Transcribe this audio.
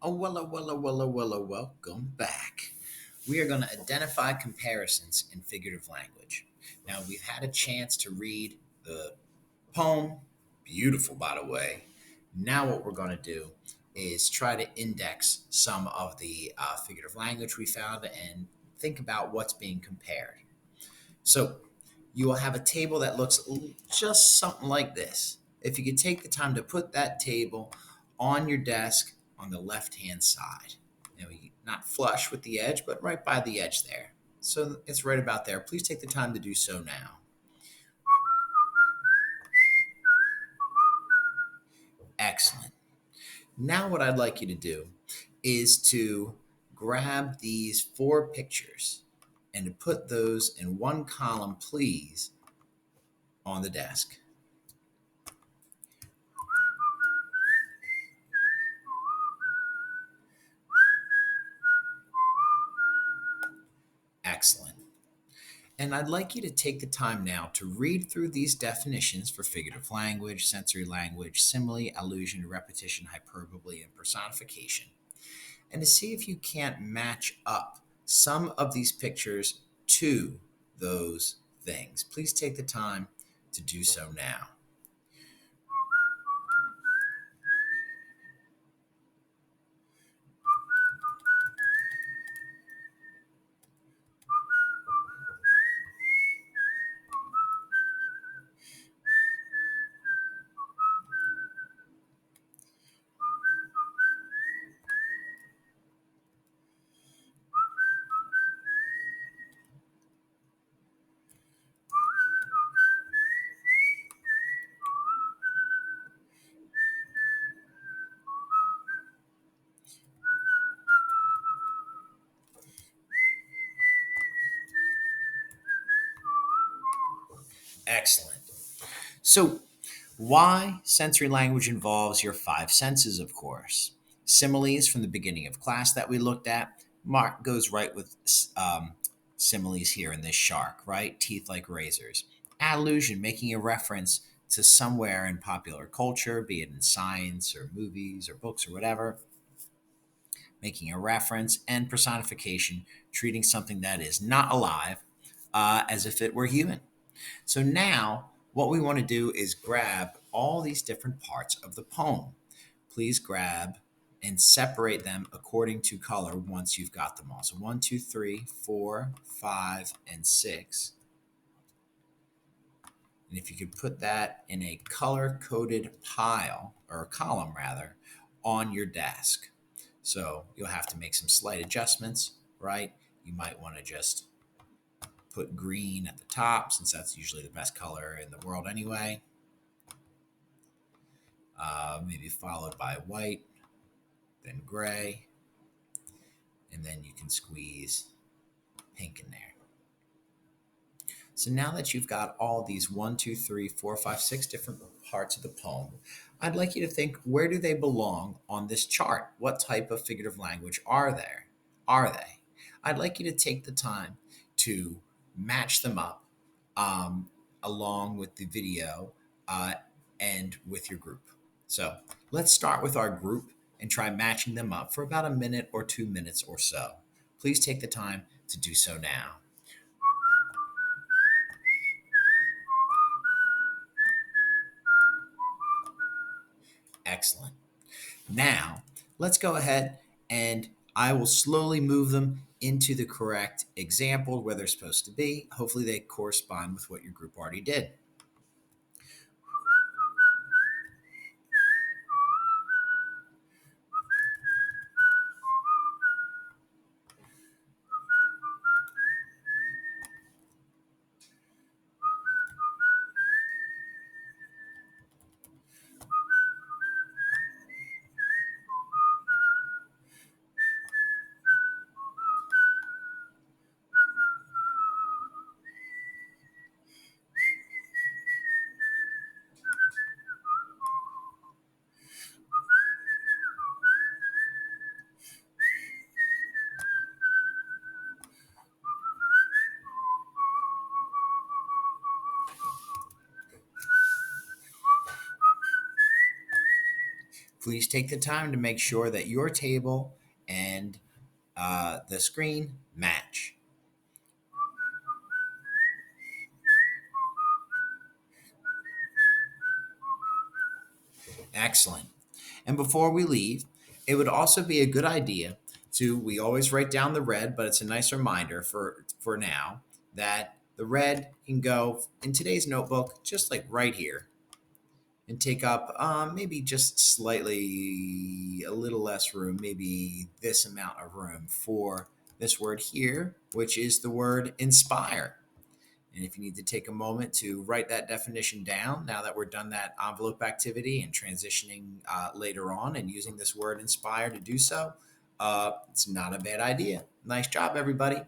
Welcome back. We are going to identify comparisons in figurative language. Now, we've had a chance to read the poem, beautiful, by the way. Now, what we're going to do is try to index some of the figurative language we found and think about what's being compared. So, you will have a table that looks just something like this. If you could take the time to put that table on your desk on the left hand side, not flush with the edge, but right by the edge there. So it's right about there. Please take the time to do so now. Excellent. Now, what I'd like you to do is to grab these four pictures and to put those in one column, please, on the desk. Excellent. And I'd like you to take the time now to read through these definitions for figurative language, sensory language, simile, allusion, repetition, hyperbole, and personification, and to see if you can't match up some of these pictures to those things. Please take the time to do so now. Excellent. So, why sensory language involves your five senses, of course. Similes from the beginning of class that we looked at. Mark goes right with similes here in this shark, right? Teeth like razors. Allusion, making a reference to somewhere in popular culture, be it in science or movies or books or whatever, making a reference. And personification, treating something that is not alive as if it were human. So now what we want to do is grab all these different parts of the poem. Please grab and separate them according to color once you've got them all. So 1, 2, 3, 4, 5, and 6. And if you could put that in a color coded pile, or a column rather, on your desk. So you'll have to make some slight adjustments, right? You might want to just put green at the top since that's usually the best color in the world anyway. Maybe followed by white, then gray, and then you can squeeze pink in there. So now that you've got all these 1, 2, 3, 4, 5, 6 different parts of the poem, I'd like you to think, where do they belong on this chart? What type of figurative language are there? Are they? I'd like you to take the time to match them up along with the video and with your group. So let's start with our group and try matching them up for about a minute or 2 minutes or so. Please take the time to do so now. Excellent. Now, let's go ahead and I will slowly move them into the correct example where they're supposed to be. Hopefully, they correspond with what your group already did. Please take the time to make sure that your table and the screen match. Excellent. And before we leave, it would also be a good idea to, we always write down the red, but it's a nice reminder for now that the red can go in today's notebook, just like right here, and take up maybe just slightly a little less room, maybe this amount of room for this word here, which is the word inspire. And if you need to take a moment to write that definition down, now that we're done that envelope activity and transitioning later on and using this word inspire to do so, it's not a bad idea. Nice job, everybody.